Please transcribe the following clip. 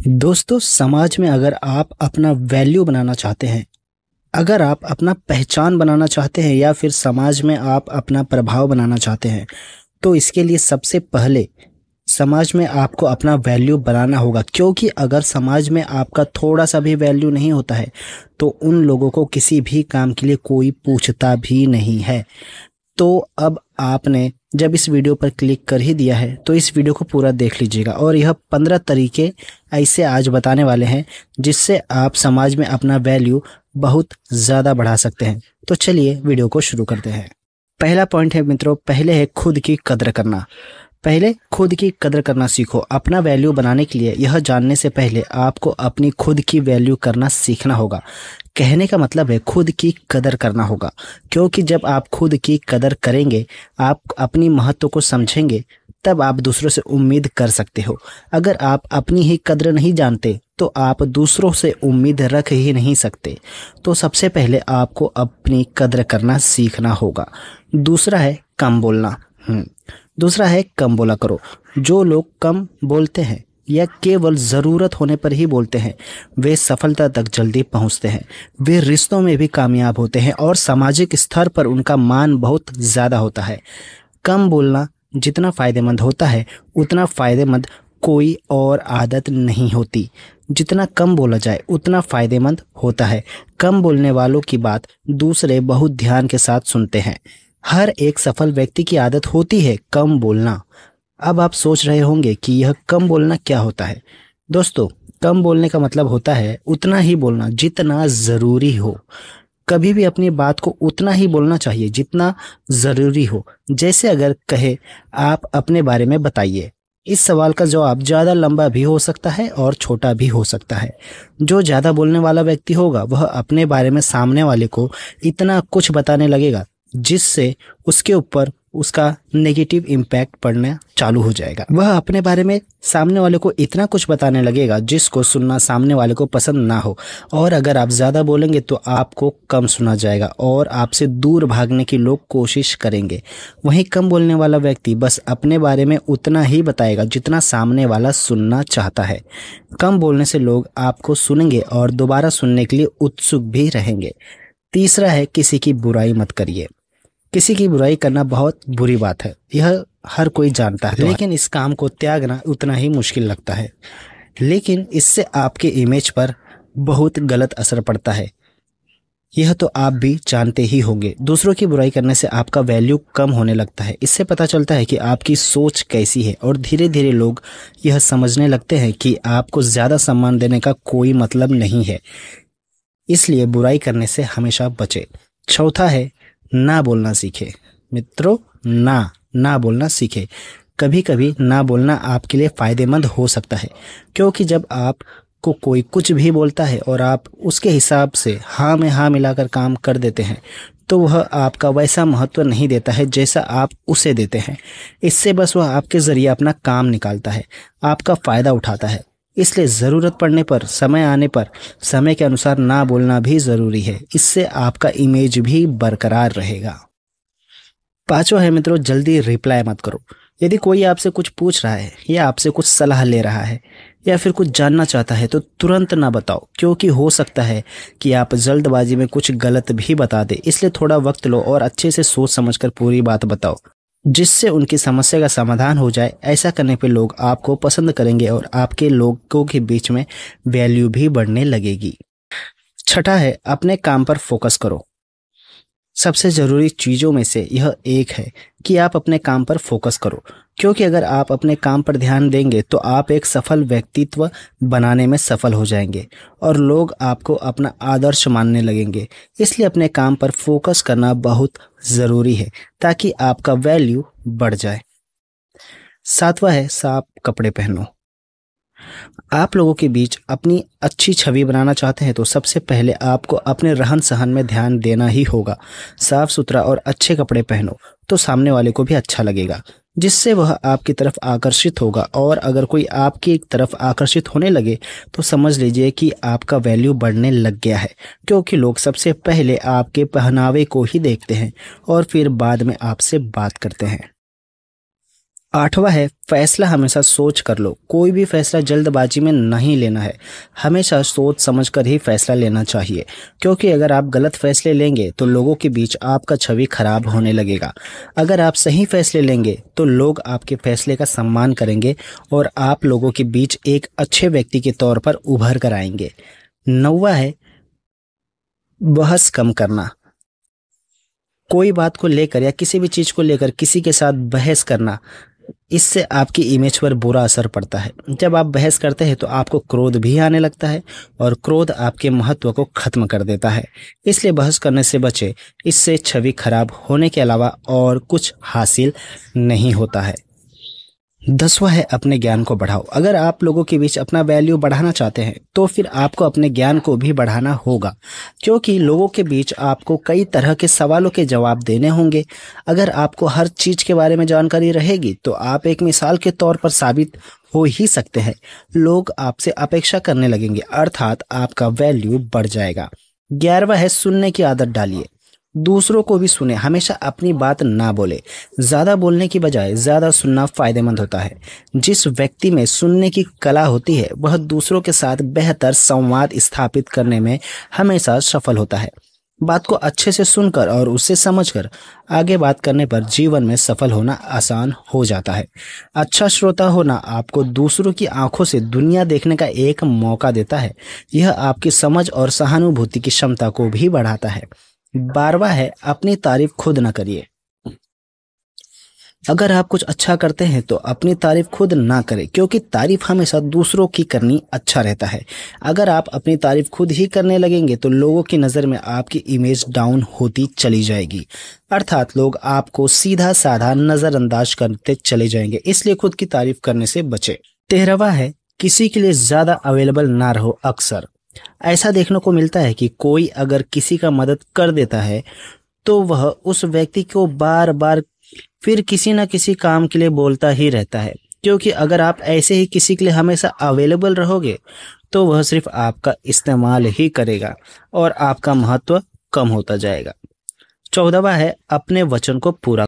दोस्तों, समाज में अगर आप अपना वैल्यू बनाना चाहते हैं, अगर आप अपना पहचान बनाना चाहते हैं या फिर समाज में आप अपना प्रभाव बनाना चाहते हैं, तो इसके लिए सबसे पहले समाज में आपको अपना वैल्यू बनाना होगा। क्योंकि अगर समाज में आपका थोड़ा सा भी वैल्यू नहीं होता है, तो उन लोगों को किसी भी काम के लिए कोई पूछता भी नहीं है। तो अब आपने जब इस वीडियो पर क्लिक कर ही दिया है, तो इस वीडियो को पूरा देख लीजिएगा और यह 15 तरीके ऐसे आज बताने वाले हैं जिससे आप समाज में अपना वैल्यू बहुत ज़्यादा बढ़ा सकते हैं। तो चलिए वीडियो को शुरू करते हैं। पहला पॉइंट है मित्रों, पहले है खुद की कद्र करना। पहले खुद की कद्र करना सीखो। अपना वैल्यू बनाने के लिए यह जानने से पहले आपको अपनी खुद की वैल्यू करना सीखना होगा। कहने का मतलब है खुद की कदर करना होगा, क्योंकि जब आप खुद की कदर करेंगे, आप अपनी महत्व को समझेंगे, तब आप दूसरों से उम्मीद कर सकते हो। अगर आप अपनी ही कद्र नहीं जानते, तो आप दूसरों से उम्मीद रख ही नहीं सकते। तो सबसे पहले आपको अपनी कद्र करना सीखना होगा। दूसरा है कम बोलना। दूसरा है कम बोला करो। जो लोग कम बोलते हैं या केवल ज़रूरत होने पर ही बोलते हैं, वे सफलता तक जल्दी पहुंचते हैं। वे रिश्तों में भी कामयाब होते हैं और सामाजिक स्तर पर उनका मान बहुत ज़्यादा होता है। कम बोलना जितना फ़ायदेमंद होता है, उतना फ़ायदेमंद कोई और आदत नहीं होती। जितना कम बोला जाए उतना फ़ायदेमंद होता है। कम बोलने वालों की बात दूसरे बहुत ध्यान के साथ सुनते हैं। हर एक सफल व्यक्ति की आदत होती है कम बोलना। अब आप सोच रहे होंगे कि यह कम बोलना क्या होता है। दोस्तों, कम बोलने का मतलब होता है उतना ही बोलना जितना ज़रूरी हो। कभी भी अपनी बात को उतना ही बोलना चाहिए जितना ज़रूरी हो। जैसे अगर कहे आप अपने बारे में बताइए, इस सवाल का जवाब ज़्यादा लंबा भी हो सकता है और छोटा भी हो सकता है। जो ज़्यादा बोलने वाला व्यक्ति होगा, वह अपने बारे में सामने वाले को इतना कुछ बताने लगेगा जिससे उसके ऊपर उसका नेगेटिव इम्पैक्ट पड़ना चालू हो जाएगा। वह अपने बारे में सामने वाले को इतना कुछ बताने लगेगा जिसको सुनना सामने वाले को पसंद ना हो। और अगर आप ज़्यादा बोलेंगे तो आपको कम सुना जाएगा और आपसे दूर भागने की लोग कोशिश करेंगे। वहीं कम बोलने वाला व्यक्ति बस अपने बारे में उतना ही बताएगा जितना सामने वाला सुनना चाहता है। कम बोलने से लोग आपको सुनेंगे और दोबारा सुनने के लिए उत्सुक भी रहेंगे। तीसरा है किसी की बुराई मत करिए। किसी की बुराई करना बहुत बुरी बात है, यह हर कोई जानता है, लेकिन इस काम को त्यागना उतना ही मुश्किल लगता है। लेकिन इससे आपके इमेज पर बहुत गलत असर पड़ता है, यह तो आप भी जानते ही होंगे। दूसरों की बुराई करने से आपका वैल्यू कम होने लगता है। इससे पता चलता है कि आपकी सोच कैसी है और धीरे धीरे लोग यह समझने लगते हैं कि आपको ज़्यादा सम्मान देने का कोई मतलब नहीं है। इसलिए बुराई करने से हमेशा बचे। चौथा है ना बोलना सीखे। मित्रों, ना बोलना सीखे। कभी कभी ना बोलना आपके लिए फ़ायदेमंद हो सकता है, क्योंकि जब आपको कोई कुछ भी बोलता है और आप उसके हिसाब से हाँ में हाँ मिलाकर काम कर देते हैं, तो वह आपका वैसा महत्व नहीं देता है जैसा आप उसे देते हैं। इससे बस वह आपके ज़रिए अपना काम निकालता है, आपका फ़ायदा उठाता है। इसलिए ज़रूरत पड़ने पर, समय आने पर, समय के अनुसार ना बोलना भी ज़रूरी है। इससे आपका इमेज भी बरकरार रहेगा। पांचवा है मित्रों, जल्दी रिप्लाई मत करो। यदि कोई आपसे कुछ पूछ रहा है या आपसे कुछ सलाह ले रहा है या फिर कुछ जानना चाहता है, तो तुरंत ना बताओ, क्योंकि हो सकता है कि आप जल्दबाजी में कुछ गलत भी बता दें। इसलिए थोड़ा वक्त लो और अच्छे से सोच समझकर पूरी बात बताओ, जिससे उनकी समस्या का समाधान हो जाए। ऐसा करने पे लोग आपको पसंद करेंगे और आपके लोगों के बीच में वैल्यू भी बढ़ने लगेगी। छठा है अपने काम पर फोकस करो। सबसे ज़रूरी चीज़ों में से यह एक है कि आप अपने काम पर फोकस करो, क्योंकि अगर आप अपने काम पर ध्यान देंगे तो आप एक सफल व्यक्तित्व बनाने में सफल हो जाएंगे और लोग आपको अपना आदर्श मानने लगेंगे। इसलिए अपने काम पर फोकस करना बहुत ज़रूरी है ताकि आपका वैल्यू बढ़ जाए। सातवां है साफ कपड़े पहनो। आप लोगों के बीच अपनी अच्छी छवि बनाना चाहते हैं, तो सबसे पहले आपको अपने रहन सहन में ध्यान देना ही होगा। साफ सुथरा और अच्छे कपड़े पहनो तो सामने वाले को भी अच्छा लगेगा, जिससे वह आपकी तरफ आकर्षित होगा। और अगर कोई आपकी तरफ आकर्षित होने लगे तो समझ लीजिए कि आपका वैल्यू बढ़ने लग गया है, क्योंकि लोग सबसे पहले आपके पहनावे को ही देखते हैं और फिर बाद में आपसे बात करते हैं। 8वां है फैसला हमेशा सोच कर लो। कोई भी फैसला जल्दबाजी में नहीं लेना है, हमेशा सोच समझ कर ही फैसला लेना चाहिए, क्योंकि अगर आप गलत फैसले लेंगे तो लोगों के बीच आपका छवि खराब होने लगेगा। अगर आप सही फैसले लेंगे तो लोग आपके फैसले का सम्मान करेंगे और आप लोगों के बीच एक अच्छे व्यक्ति के तौर पर उभर कर आएंगे। 9वां है बहस कम करना। कोई बात को लेकर या किसी भी चीज को लेकर किसी के साथ बहस करना, इससे आपकी इमेज पर बुरा असर पड़ता है। जब आप बहस करते हैं तो आपको क्रोध भी आने लगता है और क्रोध आपके महत्व को खत्म कर देता है। इसलिए बहस करने से बचे, इससे छवि खराब होने के अलावा और कुछ हासिल नहीं होता है। 10वां है अपने ज्ञान को बढ़ाओ। अगर आप लोगों के बीच अपना वैल्यू बढ़ाना चाहते हैं तो फिर आपको अपने ज्ञान को भी बढ़ाना होगा, क्योंकि लोगों के बीच आपको कई तरह के सवालों के जवाब देने होंगे। अगर आपको हर चीज के बारे में जानकारी रहेगी तो आप एक मिसाल के तौर पर साबित हो ही सकते हैं। लोग आपसे अपेक्षा करने लगेंगे, अर्थात आपका वैल्यू बढ़ जाएगा। 11वां है सुनने की आदत डालिए। दूसरों को भी सुने, हमेशा अपनी बात ना बोले। ज्यादा बोलने की बजाय ज्यादा सुनना फायदेमंद होता है। जिस व्यक्ति में सुनने की कला होती है वह दूसरों के साथ बेहतर संवाद स्थापित करने में हमेशा सफल होता है। बात को अच्छे से सुनकर और उससे समझकर आगे बात करने पर जीवन में सफल होना आसान हो जाता है। अच्छा श्रोता होना आपको दूसरों की आंखों से दुनिया देखने का एक मौका देता है। यह आपकी समझ और सहानुभूति की क्षमता को भी बढ़ाता है। 12वां है अपनी तारीफ खुद न करिए। अगर आप कुछ अच्छा करते हैं तो अपनी तारीफ खुद ना करें, क्योंकि तारीफ हमेशा दूसरों की करनी अच्छा रहता है। अगर आप अपनी तारीफ खुद ही करने लगेंगे तो लोगों की नज़र में आपकी इमेज डाउन होती चली जाएगी, अर्थात लोग आपको सीधा साधा नज़रअंदाज करते चले जाएंगे। इसलिए खुद की तारीफ करने से बचे। 13वां है किसी के लिए ज़्यादा अवेलेबल ना रहो। अक्सर ऐसा देखने को मिलता है कि कोई अगर किसी का मदद कर देता है तो वह उस व्यक्ति को बार बार फिर किसी ना किसी काम के लिए बोलता ही रहता है, क्योंकि अगर आप ऐसे ही किसी के लिए हमेशा अवेलेबल रहोगे तो वह सिर्फ आपका इस्तेमाल ही करेगा और आपका महत्व कम होता जाएगा। 14वां है अपने वचन को पूरा